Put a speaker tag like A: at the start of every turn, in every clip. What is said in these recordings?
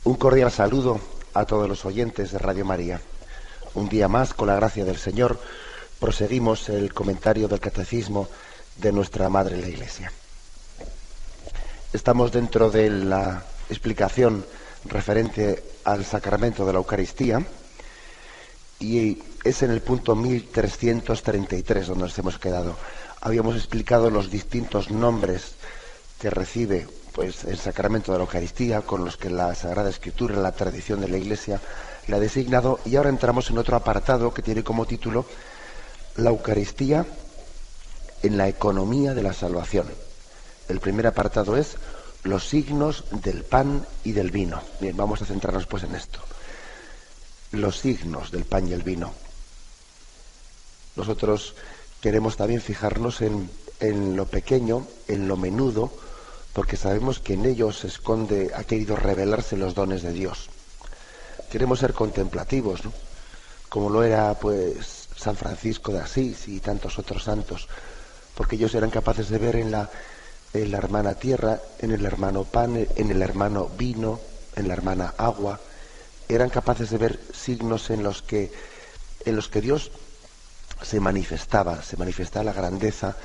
A: Un cordial saludo a todos los oyentes de Radio María. Un día más, con la gracia del Señor, proseguimos el comentario del Catecismo de nuestra Madre la Iglesia. Estamos dentro de la explicación referente al sacramento de la Eucaristía y es en el punto 1333 donde nos hemos quedado. Habíamos explicado los distintos nombres que recibe el sacramento de la Eucaristía, con los que la Sagrada Escritura, la tradición de la Iglesia, la ha designado, y ahora entramos en otro apartado que tiene como título La Eucaristía en la economía de la salvación. El primer apartado es los signos del pan y del vino. Bien, vamos a centrarnos pues en esto. Los signos del pan y el vino. Nosotros queremos también fijarnos en lo pequeño, en lo menudo, porque sabemos que en ellos se esconde, ha querido revelarse los dones de Dios. Queremos ser contemplativos, ¿no? Como lo era pues San Francisco de Asís y tantos otros santos, porque ellos eran capaces de ver en la hermana tierra, en el hermano pan, en el hermano vino, en la hermana agua. Eran capaces de ver signos en los que Dios se manifestaba la grandeza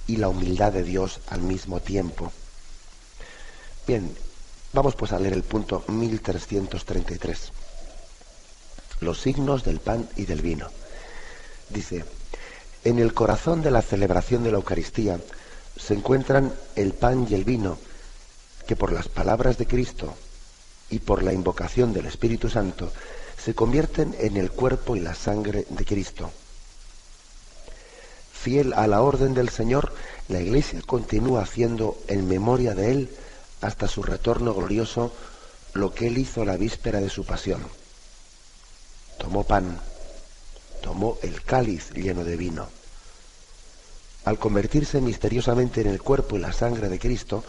A: y la humildad de Dios al mismo tiempo. Bien, vamos pues a leer el punto 1333. Los signos del pan y del vino. Dice: en el corazón de la celebración de la Eucaristía se encuentran el pan y el vino, que por las palabras de Cristo y por la invocación del Espíritu Santo se convierten en el cuerpo y la sangre de Cristo. Fiel a la orden del Señor, la Iglesia continúa haciendo en memoria de Él hasta su retorno glorioso lo que Él hizo la víspera de su pasión. Tomó pan, tomó el cáliz lleno de vino. Al convertirse misteriosamente en el cuerpo y la sangre de Cristo,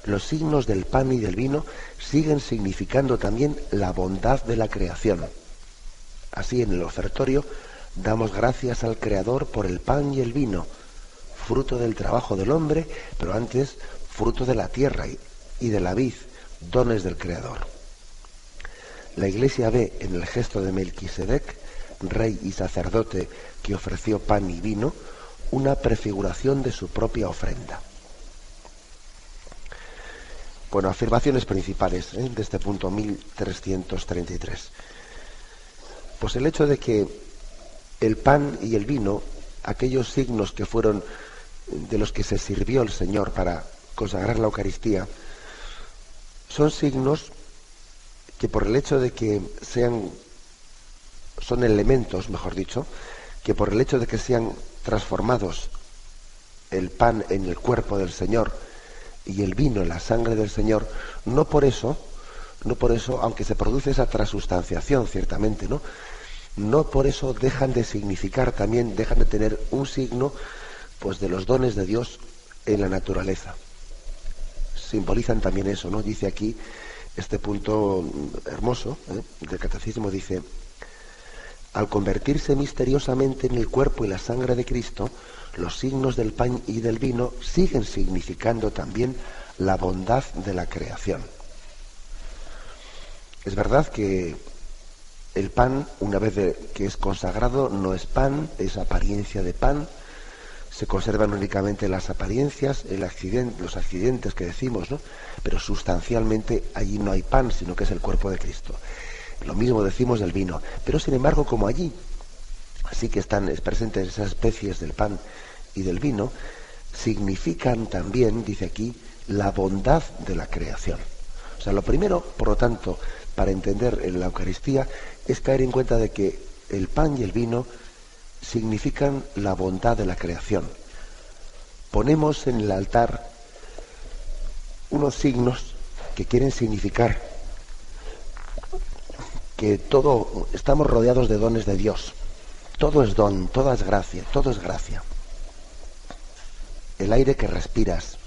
A: los signos del pan y del vino siguen significando también la bondad de la creación. Así, en el ofertorio, damos gracias al Creador por el pan y el vino, fruto del trabajo del hombre, pero antes fruto de la tierra y de la vid, dones del Creador. La Iglesia ve en el gesto de Melquisedec, rey y sacerdote que ofreció pan y vino, una prefiguración de su propia ofrenda. Bueno, afirmaciones principales de este punto 1333. Pues el hecho de que el pan y el vino, aquellos signos que fueron de los que se sirvió el Señor para consagrar la Eucaristía, son signos que por el hecho de que son elementos, mejor dicho, que por el hecho de que sean transformados el pan en el cuerpo del Señor y el vino en la sangre del Señor, no por eso, aunque se produce esa transustanciación, ciertamente, no por eso dejan de significar también, dejan de tener un signo pues de los dones de Dios en la naturaleza. Simbolizan también eso, ¿no? Dice aquí este punto hermoso del Catecismo, dice: al convertirse misteriosamente en el cuerpo y la sangre de Cristo, los signos del pan y del vino siguen significando también la bondad de la creación. Es verdad que el pan, una vez que es consagrado, no es pan, es apariencia de pan. Se conservan únicamente las apariencias, los accidentes que decimos, ¿no? Pero sustancialmente allí no hay pan, sino que es el cuerpo de Cristo. Lo mismo decimos del vino. Pero sin embargo, como allí sí que están presentes esas especies del pan y del vino, significan también, dice aquí, la bondad de la creación. O sea, lo primero, por lo tanto, para entender en la Eucaristía, es caer en cuenta de que el pan y el vino significan la bondad de la creación. Ponemos en el altar unos signos que quieren significar que estamos rodeados de dones de Dios. Todo es don, toda es gracia, todo es gracia. El aire que respiras,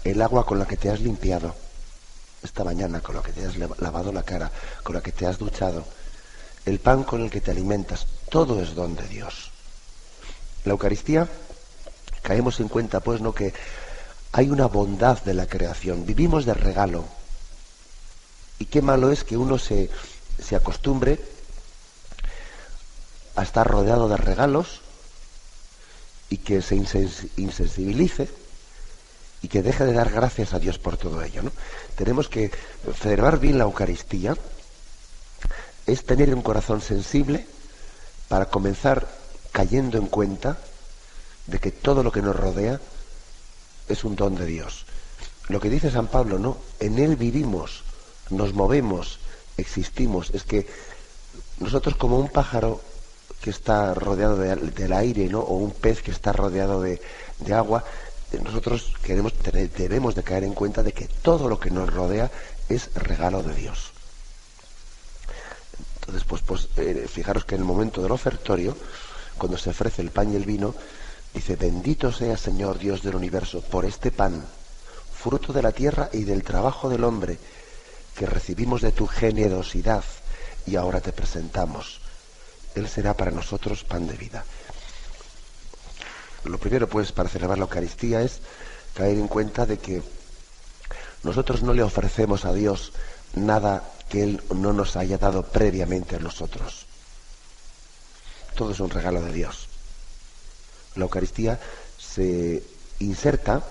A: el agua con la que te has limpiado esta mañana, con la que te has lavado la cara, con la que te has duchado, el pan con el que te alimentas, todo es don de Dios. La Eucaristía, caemos en cuenta pues no que hay una bondad de la creación, vivimos de regalo, y qué malo es que uno se acostumbre a estar rodeado de regalos y que se insensibilice y que deje de dar gracias a Dios por todo ello, ¿no? Tenemos que celebrar bien la Eucaristía, es tener un corazón sensible para comenzar cayendo en cuenta de que todo lo que nos rodea es un don de Dios. Lo que dice San Pablo, ¿no? En Él vivimos, nos movemos, existimos. Es que nosotros, como un pájaro que está rodeado del aire, ¿no? O un pez que está rodeado de agua, nosotros debemos de caer en cuenta de que todo lo que nos rodea es regalo de Dios. Entonces, fijaros que en el momento del ofertorio, cuando se ofrece el pan y el vino, dice: bendito sea, Señor Dios del universo, por este pan, fruto de la tierra y del trabajo del hombre, que recibimos de tu generosidad y ahora te presentamos. Él será para nosotros pan de vida. Lo primero, pues, para celebrar la Eucaristía es caer en cuenta de que nosotros no le ofrecemos a Dios nada que Él no nos haya dado previamente a nosotros. Todo es un regalo de Dios. La Eucaristía se inserta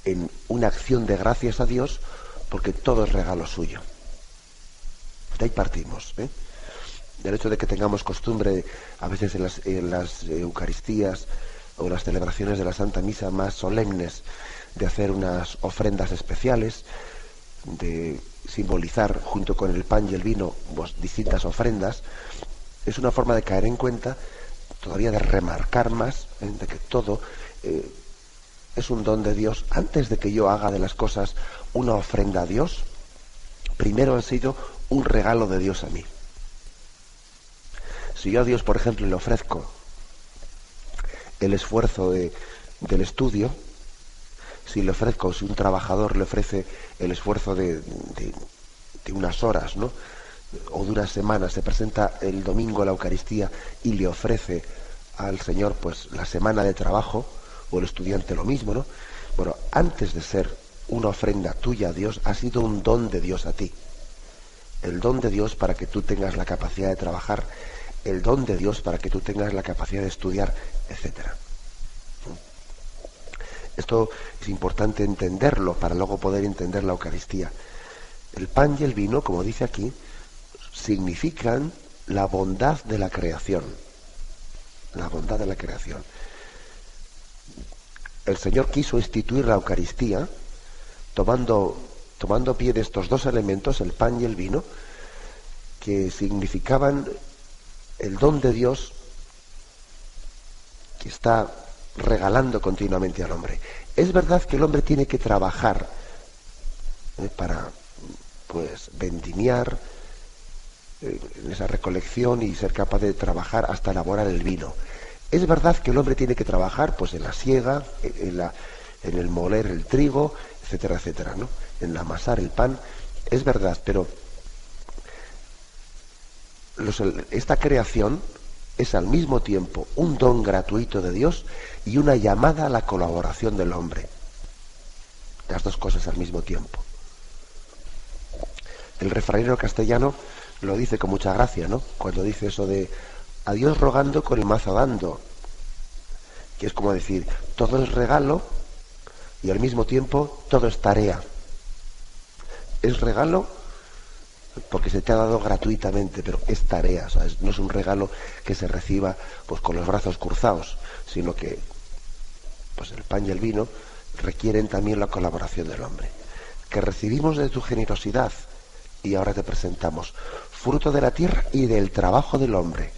A: en una acción de gracias a Dios porque todo es regalo suyo. De ahí partimos, ¿eh? Del hecho de que tengamos costumbre, a veces en las Eucaristías o las celebraciones de la Santa Misa más solemnes, de hacer unas ofrendas especiales, de simbolizar junto con el pan y el vino distintas ofrendas, es una forma de caer en cuenta, todavía de remarcar más, de que todo es un don de Dios. Antes de que yo haga de las cosas una ofrenda a Dios, primero ha sido un regalo de Dios a mí. Si yo a Dios, por ejemplo, le ofrezco el esfuerzo del estudio, si un trabajador le ofrece el esfuerzo de unas horas, ¿no? O de una semana, se presenta el domingo a la Eucaristía y le ofrece al Señor pues la semana de trabajo, o el estudiante lo mismo, ¿no? Bueno, antes de ser una ofrenda tuya a Dios, ha sido un don de Dios a ti. El don de Dios para que tú tengas la capacidad de trabajar, el don de Dios para que tú tengas la capacidad de estudiar, etcétera. Esto es importante entenderlo para luego poder entender la Eucaristía. El pan y el vino, como dice aquí, significan la bondad de la creación. La bondad de la creación. El Señor quiso instituir la Eucaristía tomando pie de estos dos elementos, el pan y el vino, que significaban el don de Dios que está regalando continuamente al hombre. Es verdad que el hombre tiene que trabajar para vendimiar en esa recolección y ser capaz de trabajar hasta elaborar el vino. Es verdad que el hombre tiene que trabajar en la siega, en el moler el trigo, etcétera, etcétera, ¿no? En amasar el pan. Es verdad, pero esta creación es al mismo tiempo un don gratuito de Dios y una llamada a la colaboración del hombre. Las dos cosas al mismo tiempo. El refranero castellano lo dice con mucha gracia, ¿no? Cuando dice eso de a Dios rogando con el mazo dando, que es como decir, todo es regalo y al mismo tiempo todo es tarea. Es regalo porque se te ha dado gratuitamente, pero es tarea, ¿sabes? No es un regalo que se reciba con los brazos cruzados, sino que el pan y el vino requieren también la colaboración del hombre. Que recibimos de tu generosidad y ahora te presentamos, fruto de la tierra y del trabajo del hombre.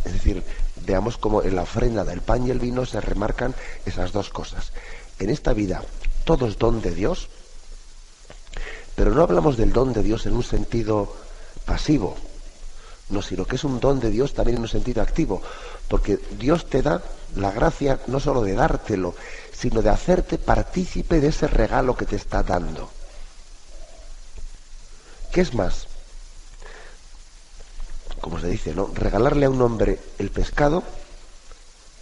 A: Es decir, veamos cómo en la ofrenda del pan y el vino se remarcan esas dos cosas. En esta vida todo es don de Dios, pero no hablamos del don de Dios en un sentido pasivo, no, sino que es un don de Dios también en un sentido activo, porque Dios te da la gracia no solo de dártelo, sino de hacerte partícipe de ese regalo que te está dando. ¿Qué es más? Como se dice, ¿no? Regalarle a un hombre el pescado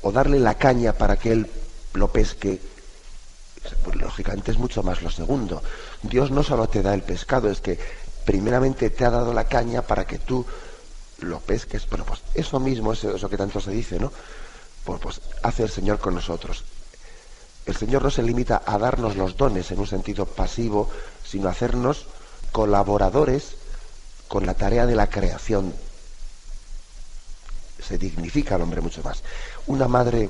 A: o darle la caña para que él lo pesque, pues lógicamente es mucho más lo segundo. Dios no solo te da el pescado, es que primeramente te ha dado la caña para que tú lo pesques. Bueno, pues eso mismo, eso que tanto se dice, ¿no? Pues hace el Señor con nosotros. El Señor no se limita a darnos los dones en un sentido pasivo, sino a hacernos colaboradores con la tarea de la creación. Se dignifica al hombre mucho más. Una madre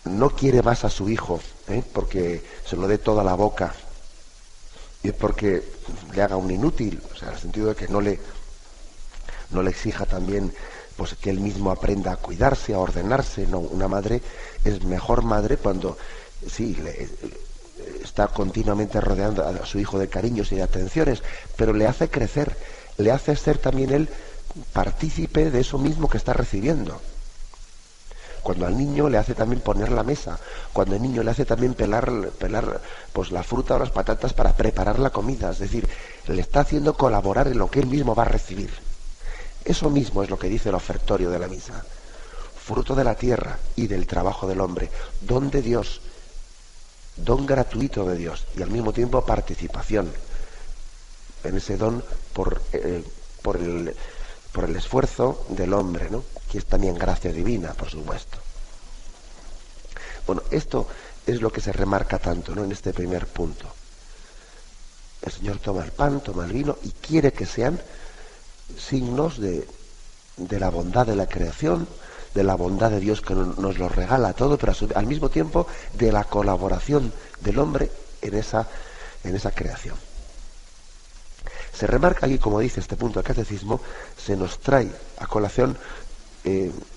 A: no quiere más a su hijo, porque se lo dé toda la boca y porque le haga un inútil, o sea, en el sentido de que no le exija también pues que él mismo aprenda a cuidarse, a ordenarse. No, una madre es mejor madre cuando sí está continuamente rodeando a su hijo de cariños y de atenciones, pero le hace crecer, le hace ser también él partícipe de eso mismo que está recibiendo. Cuando al niño le hace también poner la mesa, cuando al niño le hace también pelar pues la fruta o las patatas para preparar la comida, es decir, le está haciendo colaborar en lo que él mismo va a recibir. Eso mismo es lo que dice el ofertorio de la misa. Fruto de la tierra y del trabajo del hombre, don de Dios, don gratuito de Dios y al mismo tiempo participación en ese don por el esfuerzo del hombre, ¿no? Que es también gracia divina, por supuesto. Bueno, esto es lo que se remarca tanto, ¿no? En este primer punto. El Señor toma el pan, toma el vino y quiere que sean signos de la bondad de la creación, de la bondad de Dios que nos lo regala todo, pero al mismo tiempo de la colaboración del hombre en esa creación. Se remarca aquí, como dice este punto del catecismo, se nos trae a colación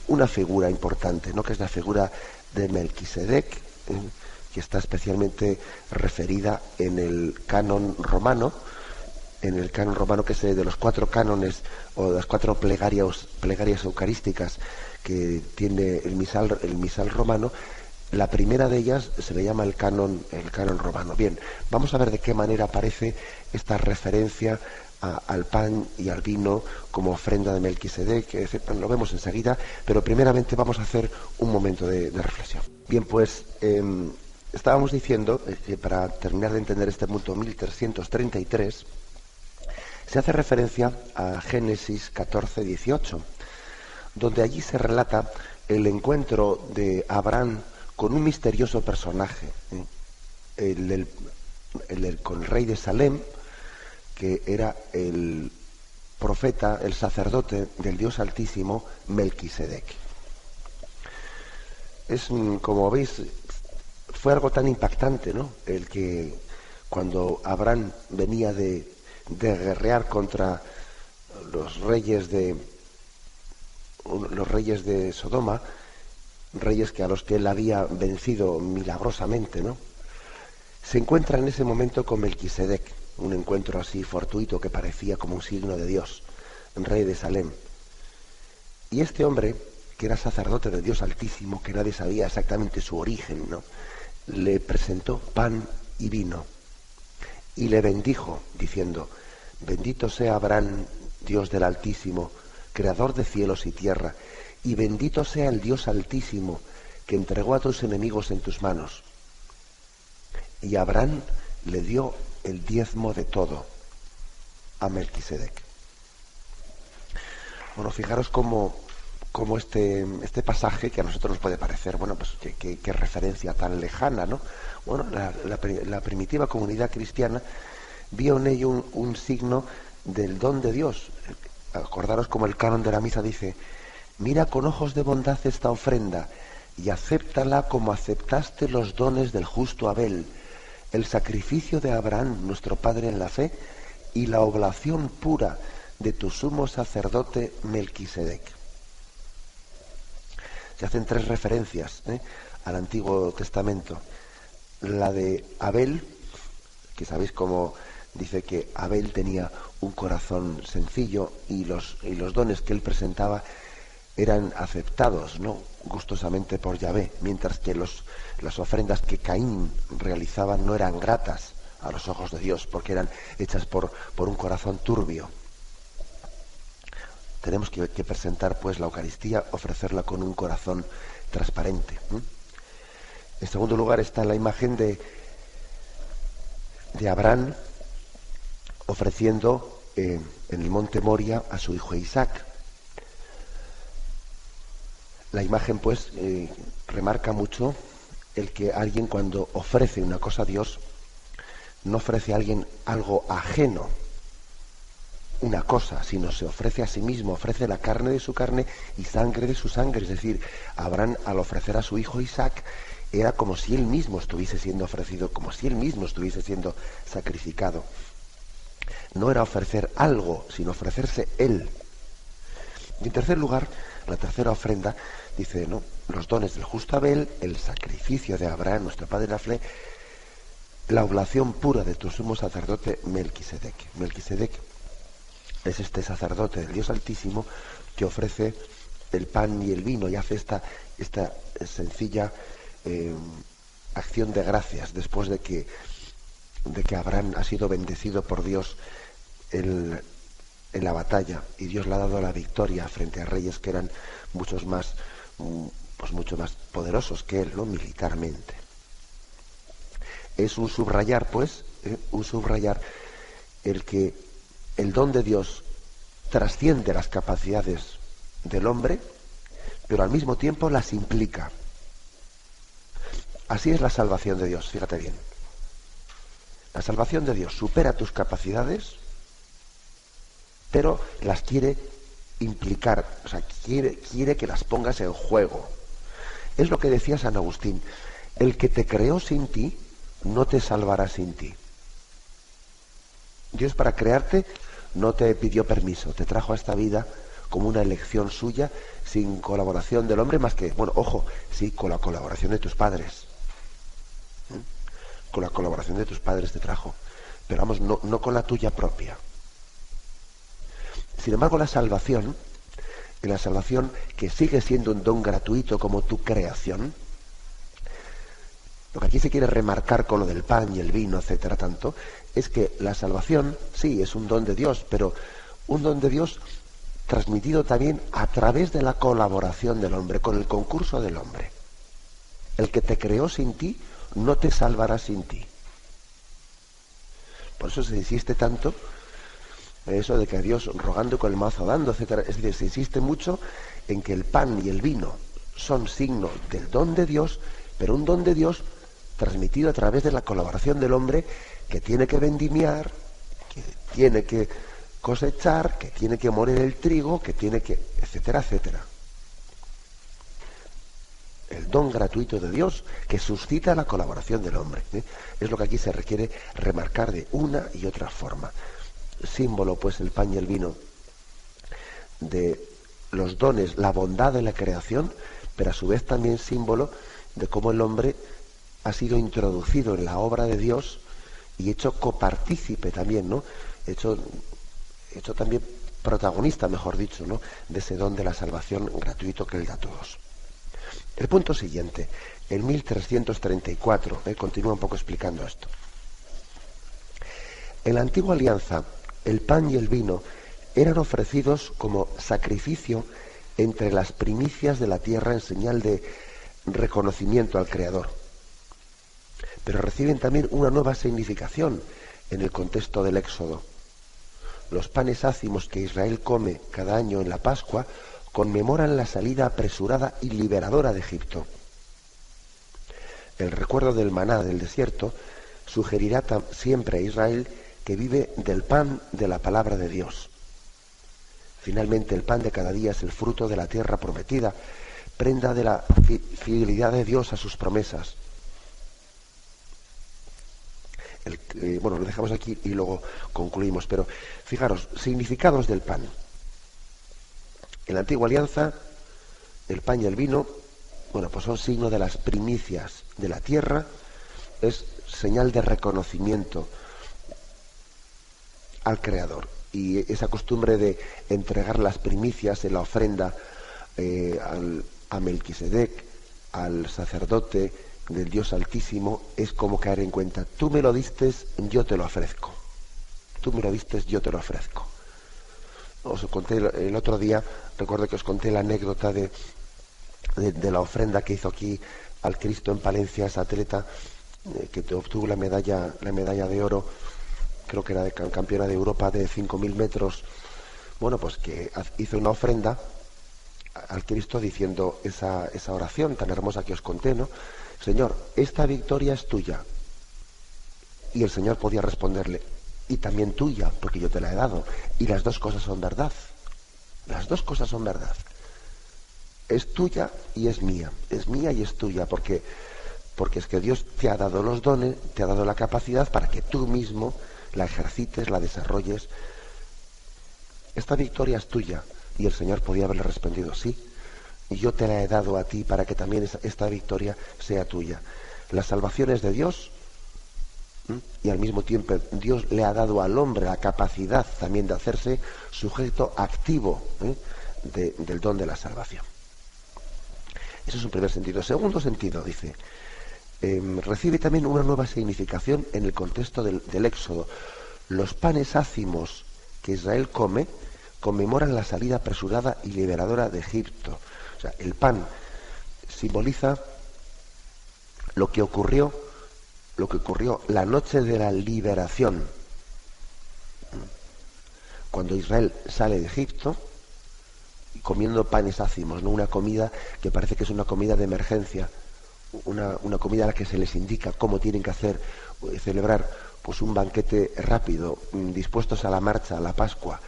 A: una figura importante, ¿no? Que es la figura de Melquisedec, que está especialmente referida en el canon romano, que es de los 4 cánones o de las 4 plegarias eucarísticas que tiene el misal romano. La primera de ellas se le llama el canon romano. Bien, vamos a ver de qué manera aparece esta referencia al pan y al vino como ofrenda de Melquisedec. Lo vemos enseguida, pero primeramente vamos a hacer un momento de reflexión. Bien, pues estábamos diciendo, para terminar de entender este punto 1333, se hace referencia a Génesis 14, 18, donde allí se relata el encuentro de Abraham con un misterioso personaje, con el rey de Salem, que era el profeta, el sacerdote del Dios Altísimo, Melquisedec. Como veis, fue algo tan impactante, ¿no? El que cuando Abraham venía de guerrear contra los reyes de Sodoma, reyes a los que él había vencido milagrosamente, ¿no? Se encuentra en ese momento con Melquisedec, un encuentro así fortuito que parecía como un signo de Dios, rey de Salem. Y este hombre, que era sacerdote de Dios Altísimo, que nadie sabía exactamente su origen, ¿no?, le presentó pan y vino y le bendijo, diciendo: bendito sea Abraham, Dios del Altísimo, creador de cielos y tierra, y bendito sea el Dios Altísimo, que entregó a tus enemigos en tus manos. Y Abraham le dio el diezmo de todo a Melquisedec. Bueno, fijaros cómo este pasaje, que a nosotros nos puede parecer, bueno, pues qué referencia tan lejana, ¿no? Bueno, la primitiva comunidad cristiana vio en ello un signo del don de Dios. Acordaros como el canon de la misa dice: mira con ojos de bondad esta ofrenda y acéptala como aceptaste los dones del justo Abel, el sacrificio de Abraham, nuestro padre en la fe, y la oblación pura de tu sumo sacerdote Melquisedec. Se hacen 3 referencias al Antiguo Testamento. La de Abel, que sabéis cómo dice que Abel tenía un corazón sencillo y los dones que él presentaba eran aceptados, ¿no?, gustosamente por Yahvé, mientras que las ofrendas que Caín realizaba no eran gratas a los ojos de Dios, porque eran hechas por un corazón turbio. Tenemos que presentar pues la Eucaristía, ofrecerla con un corazón transparente. En segundo lugar está la imagen de Abraham ofreciendo en el monte Moria a su hijo Isaac. La imagen, pues, remarca mucho el que alguien, cuando ofrece una cosa a Dios, no ofrece a alguien algo ajeno, una cosa, sino se ofrece a sí mismo, ofrece la carne de su carne y sangre de su sangre. Es decir, Abraham, al ofrecer a su hijo Isaac, era como si él mismo estuviese siendo ofrecido, como si él mismo estuviese siendo sacrificado. No era ofrecer algo, sino ofrecerse él. Y en tercer lugar, la tercera ofrenda, dice, ¿no?, los dones del justo Abel, el sacrificio de Abraham, nuestro padre de la fe, la oblación pura de tu sumo sacerdote Melquisedec. Melquisedec es este sacerdote del Dios Altísimo que ofrece el pan y el vino y hace esta sencilla acción de gracias después de que Abraham ha sido bendecido por Dios en la batalla, y Dios le ha dado la victoria frente a reyes que eran mucho más poderosos que él, ¿no?, militarmente. Es un subrayar, pues, el que el don de Dios trasciende las capacidades del hombre, pero al mismo tiempo las implica. Así es la salvación de Dios, fíjate bien. La salvación de Dios supera tus capacidades, pero las quiere implicar, o sea, quiere que las pongas en juego. Es lo que decía San Agustín: el que te creó sin ti, no te salvará sin ti. Dios, para crearte, no te pidió permiso, te trajo a esta vida como una elección suya, sin colaboración del hombre, más que, bueno, ojo, sí, con la colaboración de tus padres. Con la colaboración de tus padres te trajo, pero vamos, no con la tuya propia. Sin embargo, la salvación, que sigue siendo un don gratuito como tu creación, lo que aquí se quiere remarcar con lo del pan y el vino, etcétera, tanto, es que la salvación, sí, es un don de Dios, pero un don de Dios transmitido también a través de la colaboración del hombre, con el concurso del hombre. El que te creó sin ti, no te salvará sin ti. Por eso se insiste tanto en eso de que a Dios rogando con el mazo dando, etcétera. Es decir, se insiste mucho en que el pan y el vino son signo del don de Dios, pero un don de Dios transmitido a través de la colaboración del hombre, que tiene que vendimiar, que tiene que cosechar, que tiene que moler el trigo, que tiene que, etcétera, etcétera. El don gratuito de Dios que suscita la colaboración del hombre, ¿eh? Es lo que aquí se requiere remarcar de una y otra forma. Símbolo, pues, el pan y el vino de los dones, la bondad de la creación, pero a su vez también símbolo de cómo el hombre ha sido introducido en la obra de Dios y hecho copartícipe también, ¿no? Hecho también protagonista, mejor dicho, ¿no?, de ese don de la salvación gratuito que él da a todos. El punto siguiente, el 1334, continúa un poco explicando esto. En la antigua alianza, el pan y el vino eran ofrecidos como sacrificio entre las primicias de la tierra en señal de reconocimiento al Creador. Pero reciben también una nueva significación en el contexto del Éxodo. Los panes ácimos que Israel come cada año en la Pascua conmemoran la salida apresurada y liberadora de Egipto. El recuerdo del maná del desierto sugerirá siempre a Israel que vive del pan de la palabra de Dios. Finalmente, el pan de cada día es el fruto de la tierra prometida, prenda de la fidelidad de Dios a sus promesas. Bueno, lo dejamos aquí y luego concluimos, pero fijaros, significados del pan. En la antigua alianza, el pan y el vino, bueno, pues son signo de las primicias de la tierra, es señal de reconocimiento al Creador. Y esa costumbre de entregar las primicias en la ofrenda a Melquisedec, al sacerdote del Dios Altísimo, es como caer en cuenta: tú me lo diste, yo te lo ofrezco. Tú me lo diste, yo te lo ofrezco. Os conté el otro día, recuerdo que os conté la anécdota de la ofrenda que hizo aquí al Cristo en Palencia esa atleta que obtuvo la medalla de oro creo que era campeona de Europa de 5.000 metros, bueno, pues que hizo una ofrenda al Cristo diciendo esa oración tan hermosa que os conté, ¿no? Señor, esta victoria es tuya. Y el Señor podía responderle, y también tuya, porque yo te la he dado. Y las dos cosas son verdad. Las dos cosas son verdad. Es tuya y es mía. Es mía y es tuya, porque es que Dios te ha dado los dones, te ha dado la capacidad para que tú mismo la ejercites, la desarrolles. Esta victoria es tuya. Y el Señor podía haberle respondido, sí, y yo te la he dado a ti para que también esta victoria sea tuya. La salvación es de Dios, y al mismo tiempo Dios le ha dado al hombre la capacidad también de hacerse sujeto activo del don de la salvación. Ese es un primer sentido. Segundo sentido, dice, recibe también una nueva significación en el contexto del Éxodo. Los panes ácimos que Israel come conmemoran la salida apresurada y liberadora de Egipto. O sea, el pan simboliza lo que ocurrió la noche de la liberación. Cuando Israel sale de Egipto, comiendo panes ácimos, ¿no? Una comida que parece que es una comida de emergencia, una comida a la que se les indica cómo tienen que celebrar pues un banquete rápido, dispuestos a la marcha, a la Pascua,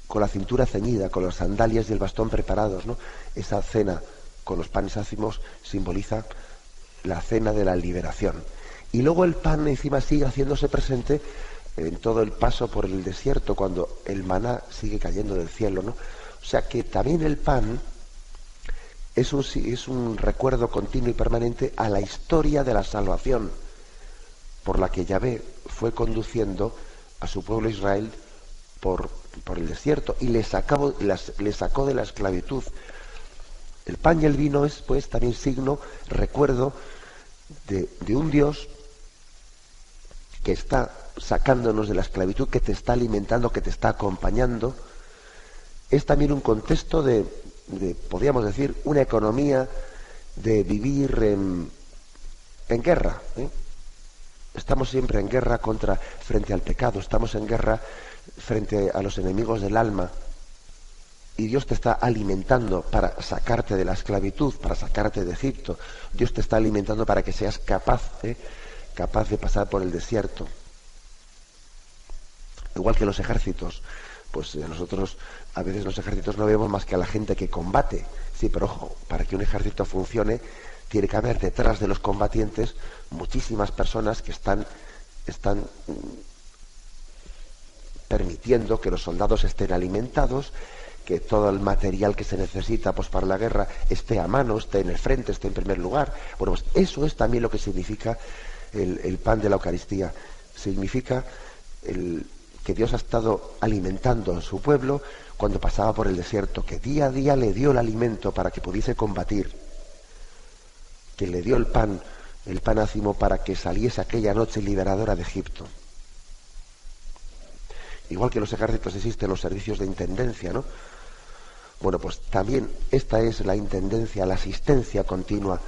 A: con la cintura ceñida, con las sandalias y el bastón preparados, ¿no? Esa cena con los panes ácimos simboliza la cena de la liberación. Y luego el pan encima sigue haciéndose presente en todo el paso por el desierto, cuando el maná sigue cayendo del cielo, ¿no? O sea que también el pan es un recuerdo continuo y permanente a la historia de la salvación, por la que Yahvé fue conduciendo a su pueblo Israel por el desierto y le sacó de la esclavitud. El pan y el vino es pues también signo, recuerdo de un Dios que está sacándonos de la esclavitud, que te está alimentando, que te está acompañando. Es también un contexto de podríamos decir, una economía de vivir en guerra, ¿eh? Estamos siempre en guerra frente al pecado, estamos en guerra frente a los enemigos del alma, y Dios te está alimentando para sacarte de la esclavitud, para sacarte de Egipto. Dios te está alimentando para que seas capaz de pasar por el desierto. Igual que los ejércitos, pues nosotros a veces los ejércitos no vemos más que a la gente que combate. Sí, pero ojo, para que un ejército funcione tiene que haber detrás de los combatientes muchísimas personas que están permitiendo que los soldados estén alimentados, que todo el material que se necesita pues para la guerra esté a mano, esté en el frente, esté en primer lugar. Bueno, pues eso es también lo que significa el pan de la Eucaristía. Significa que Dios ha estado alimentando a su pueblo cuando pasaba por el desierto, que día a día le dio el alimento para que pudiese combatir, que le dio el pan ácimo para que saliese aquella noche liberadora de Egipto. Igual que en los ejércitos existen los servicios de intendencia, ¿no? Bueno, pues también esta es la intendencia, la asistencia continua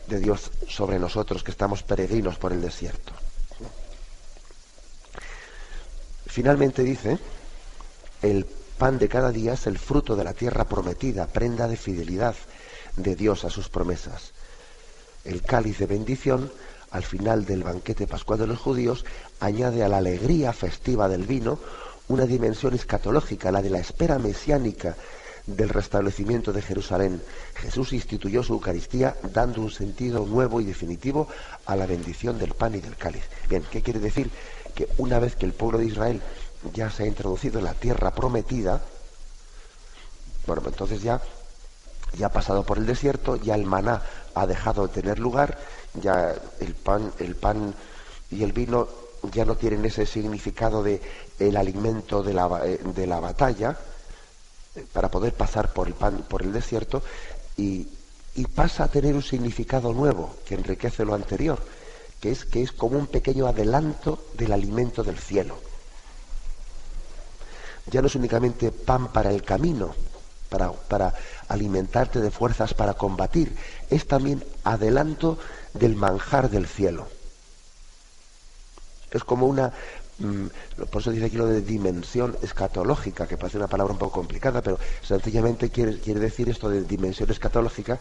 A: de Dios sobre nosotros que estamos peregrinos por el desierto. Finalmente dice, el pan de cada día es el fruto de la tierra prometida, prenda de fidelidad de Dios a sus promesas. El cáliz de bendición, al final del banquete pascual de los judíos, añade a la alegría festiva del vino una dimensión escatológica, la de la espera mesiánica del restablecimiento de Jerusalén. Jesús instituyó su Eucaristía dando un sentido nuevo y definitivo a la bendición del pan y del cáliz. Bien, ¿qué quiere decir? Que una vez que el pueblo de Israel ya se ha introducido en la tierra prometida, bueno, pues entonces ya ha pasado por el desierto, ya el maná ha dejado de tener lugar, ya el pan y el vino ya no tienen ese significado de el alimento de la batalla para poder pasar por el desierto, y pasa a tener un significado nuevo que enriquece lo anterior, que es como un pequeño adelanto del alimento del cielo. Ya no es únicamente pan para el camino, para alimentarte de fuerzas para combatir, es también adelanto del manjar del cielo. Es como una Por eso dice aquí lo de dimensión escatológica, que parece una palabra un poco complicada, pero sencillamente quiere decir esto de dimensión escatológica,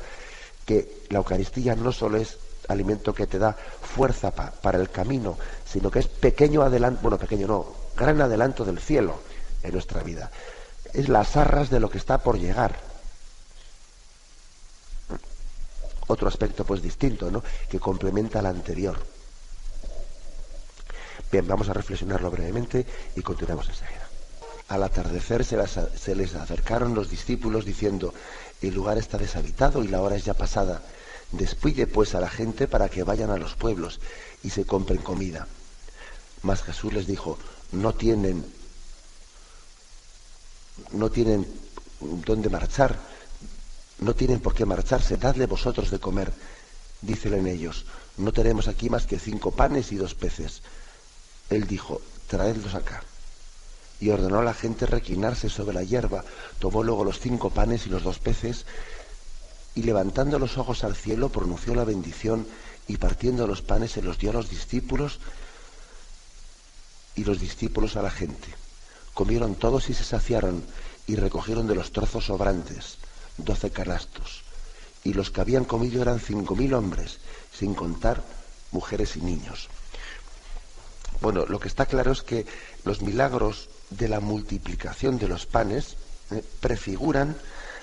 A: que la Eucaristía no solo es alimento que te da fuerza para el camino, sino que es pequeño adelanto, bueno, pequeño no, gran adelanto del cielo en nuestra vida. Es las arras de lo que está por llegar. Otro aspecto pues distinto, ¿no?, que complementa al anterior. Bien, vamos a reflexionarlo brevemente y continuamos enseguida. Al atardecer se les acercaron los discípulos diciendo: el lugar está deshabitado y la hora es ya pasada. Despide pues a la gente para que vayan a los pueblos y se compren comida. Mas Jesús les dijo: no tienen dónde marchar, no tienen por qué marcharse, dadle vosotros de comer. Dícelen ellos: no tenemos aquí más que 5 panes y 2 peces. Él dijo: traedlos acá. Y ordenó a la gente reclinarse sobre la hierba. Tomó luego los 5 panes y los 2 peces, y levantando los ojos al cielo, pronunció la bendición, y partiendo los panes se los dio a los discípulos, y los discípulos a la gente. Comieron todos y se saciaron, y recogieron de los trozos sobrantes 12 canastos. Y los que habían comido eran 5.000 hombres, sin contar mujeres y niños. Bueno, lo que está claro es que los milagros de la multiplicación de los panes prefiguran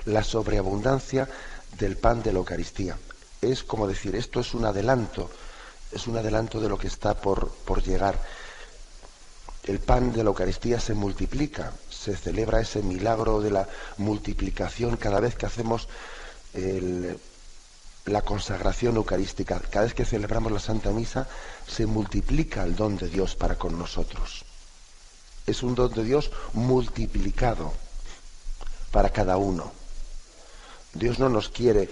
A: la sobreabundancia del pan de la Eucaristía. Es como decir, esto es un adelanto de lo que está por llegar. El pan de la Eucaristía se multiplica, se celebra ese milagro de la multiplicación cada vez que hacemos la consagración eucarística. Cada vez que celebramos la Santa Misa se multiplica el don de Dios para con nosotros. Es un don de Dios multiplicado para cada uno. Dios no nos quiere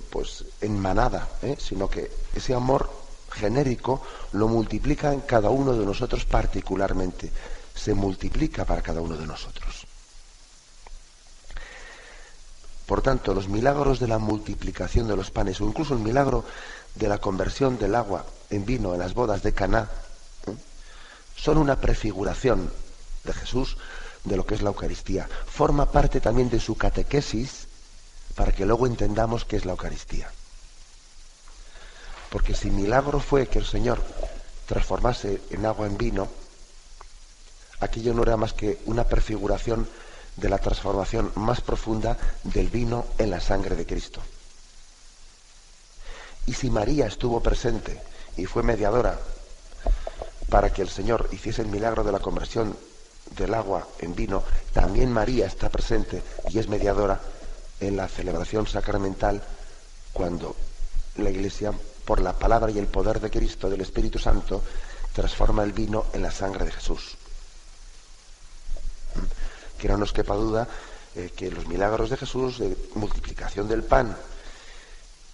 A: pues en manada, sino que ese amor genérico lo multiplica en cada uno de nosotros particularmente. Se multiplica para cada uno de nosotros. Por tanto, los milagros de la multiplicación de los panes, o incluso el milagro de la conversión del agua en vino en las bodas de Caná, son una prefiguración de Jesús de lo que es la Eucaristía. Forma parte también de su catequesis para que luego entendamos qué es la Eucaristía. Porque si milagro fue que el Señor transformase en agua en vino, aquello no era más que una prefiguración de la transformación más profunda del vino en la sangre de Cristo. Y si María estuvo presente y fue mediadora para que el Señor hiciese el milagro de la conversión del agua en vino, también María está presente y es mediadora en la celebración sacramental cuando la Iglesia, por la palabra y el poder de Cristo, del Espíritu Santo, transforma el vino en la sangre de Jesús. Que no nos quepa duda que los milagros de Jesús, de multiplicación del pan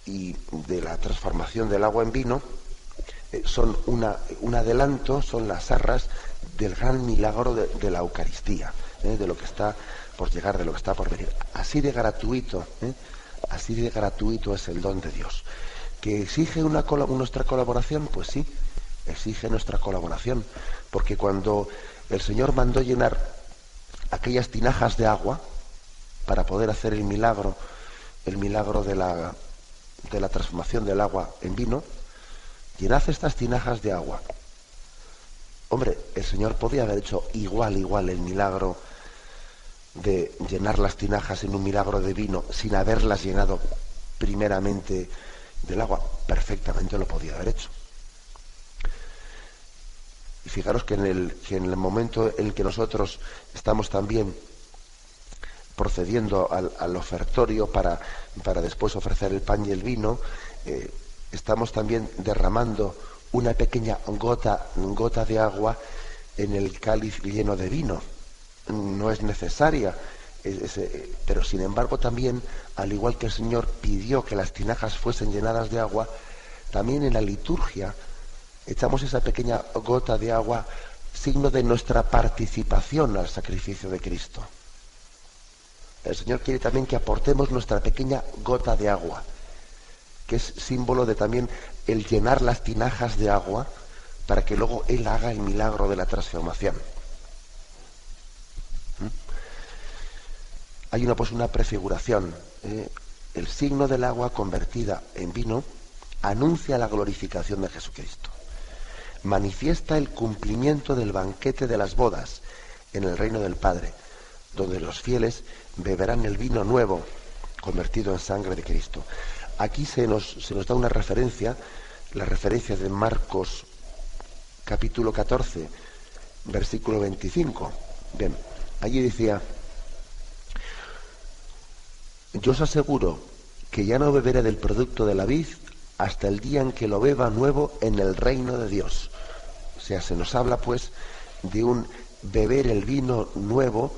A: y de la transformación del agua en vino, son un adelanto, son las arras del gran milagro de la Eucaristía, de lo que está por llegar, de lo que está por venir. Así de gratuito es el don de Dios. ¿Que exige nuestra colaboración? Pues sí, exige nuestra colaboración, porque cuando el Señor mandó llenar aquellas tinajas de agua para poder hacer el milagro de la transformación del agua en vino, llenad estas tinajas de agua. Hombre, el Señor podía haber hecho igual el milagro de llenar las tinajas en un milagro de vino sin haberlas llenado primeramente del agua. Perfectamente lo podía haber hecho. Y fijaros que en el momento en el que nosotros estamos también procediendo al ofertorio para después ofrecer el pan y el vino, estamos también derramando una pequeña gota de agua en el cáliz lleno de vino. No es necesaria, pero sin embargo también, al igual que el Señor pidió que las tinajas fuesen llenadas de agua, también en la liturgia echamos esa pequeña gota de agua, signo de nuestra participación al sacrificio de Cristo. El Señor quiere también que aportemos nuestra pequeña gota de agua, que es símbolo de también el llenar las tinajas de agua para que luego Él haga el milagro de la transformación. Hay una prefiguración. El signo del agua convertida en vino anuncia la glorificación de Jesucristo. Manifiesta el cumplimiento del banquete de las bodas en el reino del Padre, donde los fieles beberán el vino nuevo, convertido en sangre de Cristo. Aquí se nos da una referencia, la referencia de Marcos capítulo 14, versículo 25. Bien, allí decía: yo os aseguro que ya no beberé del producto de la vid hasta el día en que lo beba nuevo en el reino de Dios. O sea, se nos habla pues de un beber el vino nuevo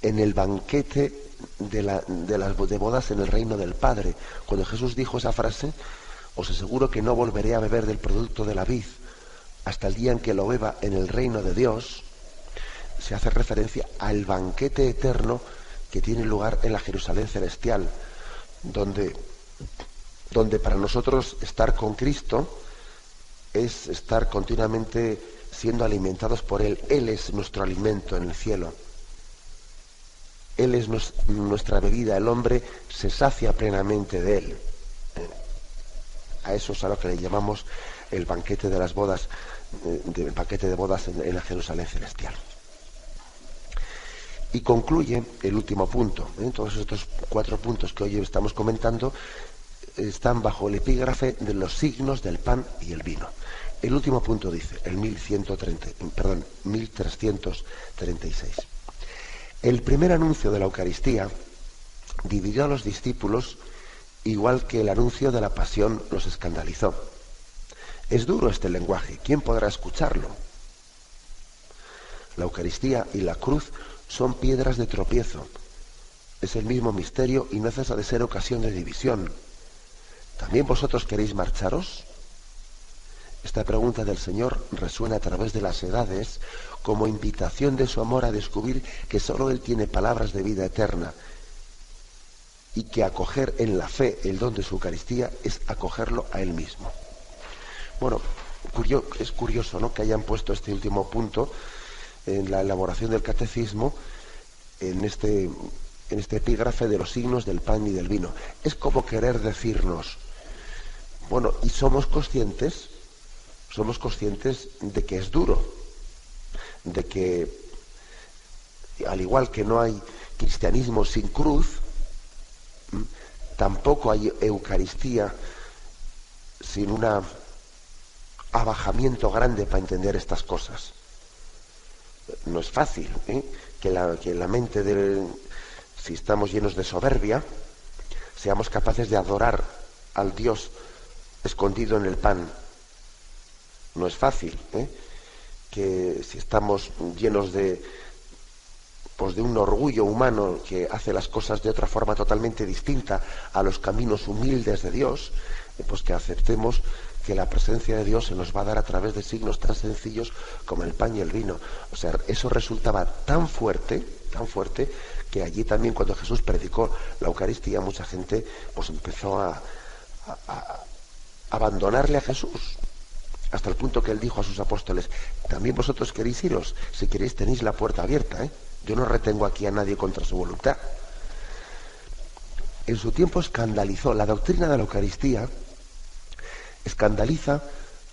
A: en el banquete de bodas en el reino del Padre. Cuando Jesús dijo esa frase, os aseguro que no volveré a beber del producto de la vid hasta el día en que lo beba en el reino de Dios, se hace referencia al banquete eterno que tiene lugar en la Jerusalén celestial, donde para nosotros estar con Cristo es estar continuamente siendo alimentados por Él. Él es nuestro alimento en el cielo. Él es nuestra bebida. El hombre se sacia plenamente de Él. A eso es a lo que le llamamos el banquete de las bodas, el banquete de bodas en la Jerusalén celestial. Y concluye el último punto. Todos estos 4 puntos que hoy estamos comentando están bajo el epígrafe de los signos del pan y el vino. El último punto dice, el 1336. El primer anuncio de la Eucaristía dividió a los discípulos igual que el anuncio de la pasión los escandalizó. Es duro este lenguaje, ¿quién podrá escucharlo? La Eucaristía y la cruz son piedras de tropiezo. Es el mismo misterio y no cesa de ser ocasión de división. ¿También vosotros queréis marcharos? Esta pregunta del Señor resuena a través de las edades como invitación de su amor a descubrir que sólo Él tiene palabras de vida eterna y que acoger en la fe el don de su Eucaristía es acogerlo a Él mismo. Bueno, es curioso, ¿no?, que hayan puesto este último punto en la elaboración del catecismo en este epígrafe de los signos del pan y del vino. Es como querer decirnos, bueno, y somos conscientes de que es duro, de que al igual que no hay cristianismo sin cruz, tampoco hay Eucaristía sin un abajamiento grande para entender estas cosas. No es fácil que la mente si estamos llenos de soberbia, seamos capaces de adorar al Dios escondido en el pan. No es fácil que si estamos llenos de un orgullo humano que hace las cosas de otra forma totalmente distinta a los caminos humildes de Dios, pues que aceptemos que la presencia de Dios se nos va a dar a través de signos tan sencillos como el pan y el vino. O sea, eso resultaba tan fuerte, que allí también cuando Jesús predicó la Eucaristía, mucha gente pues empezó a abandonarle a Jesús, hasta el punto que Él dijo a sus apóstoles: también vosotros queréis iros, si queréis tenéis la puerta abierta, yo no retengo aquí a nadie contra su voluntad. En su tiempo escandalizó la doctrina de la Eucaristía. Escandaliza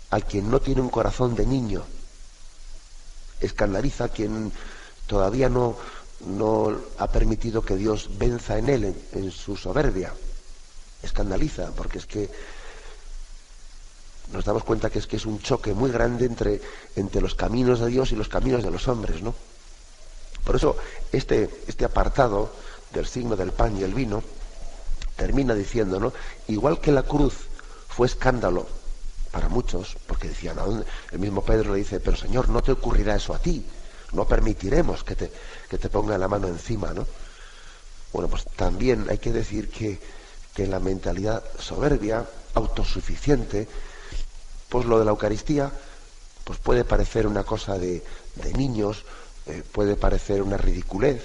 A: al quien no tiene un corazón de niño. Escandaliza a quien todavía no ha permitido que Dios venza en él, en su soberbia. Escandaliza, porque es que nos damos cuenta que es un choque muy grande entre los caminos de Dios y los caminos de los hombres, ¿no? Por eso este apartado del signo del pan y el vino termina diciendo, ¿no?, igual que la cruz fue escándalo para muchos, porque decían, el mismo Pedro le dice, pero Señor, no te ocurrirá eso a ti, no permitiremos que te ponga la mano encima, ¿no? Bueno, pues también hay que decir que en la mentalidad soberbia, autosuficiente, pues lo de la Eucaristía pues puede parecer una cosa de niños, puede parecer una ridiculez,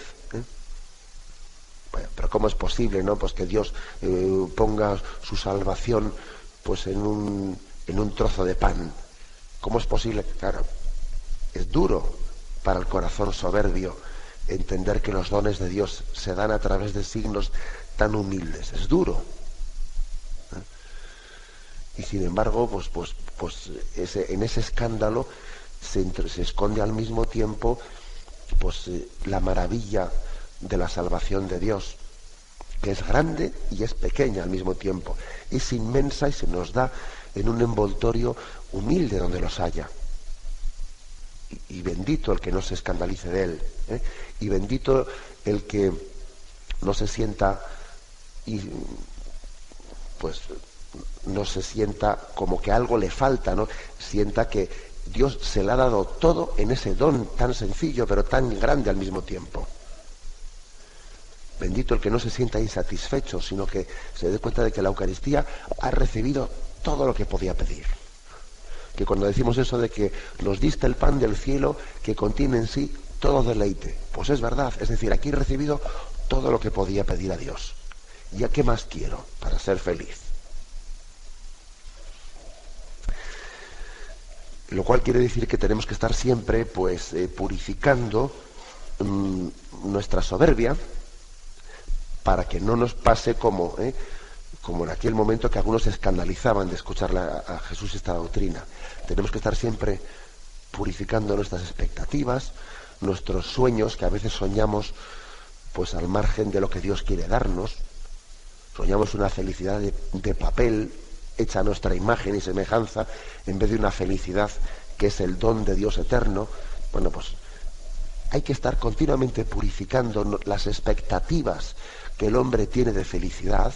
A: Bueno, pero ¿cómo es posible, no?, pues que Dios ponga su salvación pues en un trozo de pan. ¿Cómo es posible? Claro, es duro para el corazón soberbio entender que los dones de Dios se dan a través de signos tan humildes. Es duro. Y sin embargo, en ese escándalo se esconde al mismo tiempo la maravilla de la salvación de Dios, que es grande y es pequeña al mismo tiempo. Es inmensa y se nos da en un envoltorio humilde donde los haya. Y bendito el que no se escandalice de él, ¿eh? Y bendito el que no se sienta no se sienta como que algo le falta, ¿no? Sienta que Dios se le ha dado todo en ese don tan sencillo pero tan grande al mismo tiempo. Bendito el que no se sienta insatisfecho, sino que se dé cuenta de que la Eucaristía ha recibido todo lo que podía pedir. Que cuando decimos eso de que nos diste el pan del cielo que contiene en sí todo deleite, pues es verdad, es decir, aquí he recibido todo lo que podía pedir a Dios. ¿Ya qué más quiero para ser feliz? Lo cual quiere decir que tenemos que estar siempre purificando nuestra soberbia, para que no nos pase como en aquel momento que algunos se escandalizaban de escuchar a Jesús esta doctrina. Tenemos que estar siempre purificando nuestras expectativas, nuestros sueños, que a veces soñamos al margen de lo que Dios quiere darnos. Soñamos una felicidad de papel, hecha a nuestra imagen y semejanza, en vez de una felicidad que es el don de Dios eterno. Bueno, pues hay que estar continuamente purificando las expectativas que el hombre tiene de felicidad,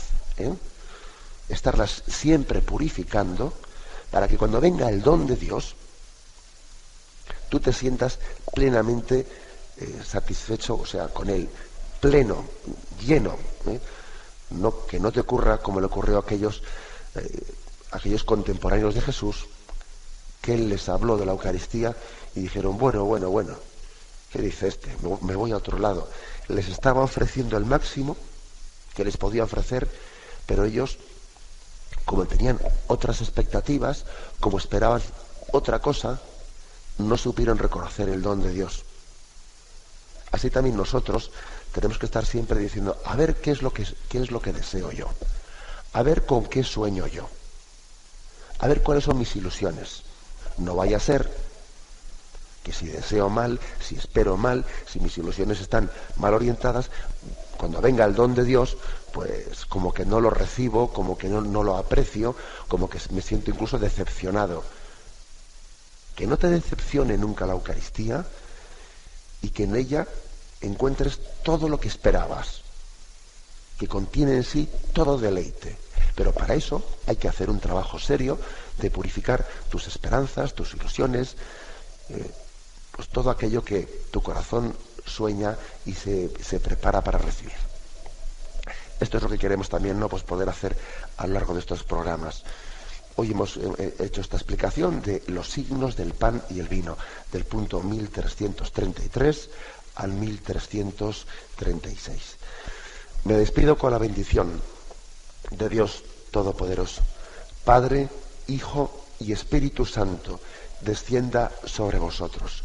A: estarlas siempre purificando, para que cuando venga el don de Dios, tú te sientas plenamente satisfecho, o sea, con él, pleno, lleno, que no te ocurra como le ocurrió a aquellos contemporáneos de Jesús, que él les habló de la Eucaristía y dijeron, bueno, ¿qué dice este? Me voy a otro lado. Les estaba ofreciendo el máximo que les podía ofrecer, pero ellos, como tenían otras expectativas, como esperaban otra cosa, no supieron reconocer el don de Dios. Así también nosotros tenemos que estar siempre diciendo, a ver qué es lo que deseo yo, a ver con qué sueño yo, a ver cuáles son mis ilusiones. No vaya a ser que si deseo mal, si espero mal, si mis ilusiones están mal orientadas, cuando venga el don de Dios, pues como que no lo recibo, como que no lo aprecio, como que me siento incluso decepcionado. Que no te decepcione nunca la Eucaristía y que en ella encuentres todo lo que esperabas, que contiene en sí todo deleite. Pero para eso hay que hacer un trabajo serio de purificar tus esperanzas, tus ilusiones, todo aquello que tu corazón sueña y se prepara para recibir. Esto es lo que queremos también, ¿no?, poder hacer a lo largo de estos programas. Hoy hemos hecho esta explicación de los signos del pan y el vino, del punto 1333 al 1336. Me despido con la bendición de Dios Todopoderoso, Padre, Hijo y Espíritu Santo, descienda sobre vosotros.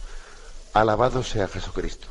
A: Alabado sea Jesucristo.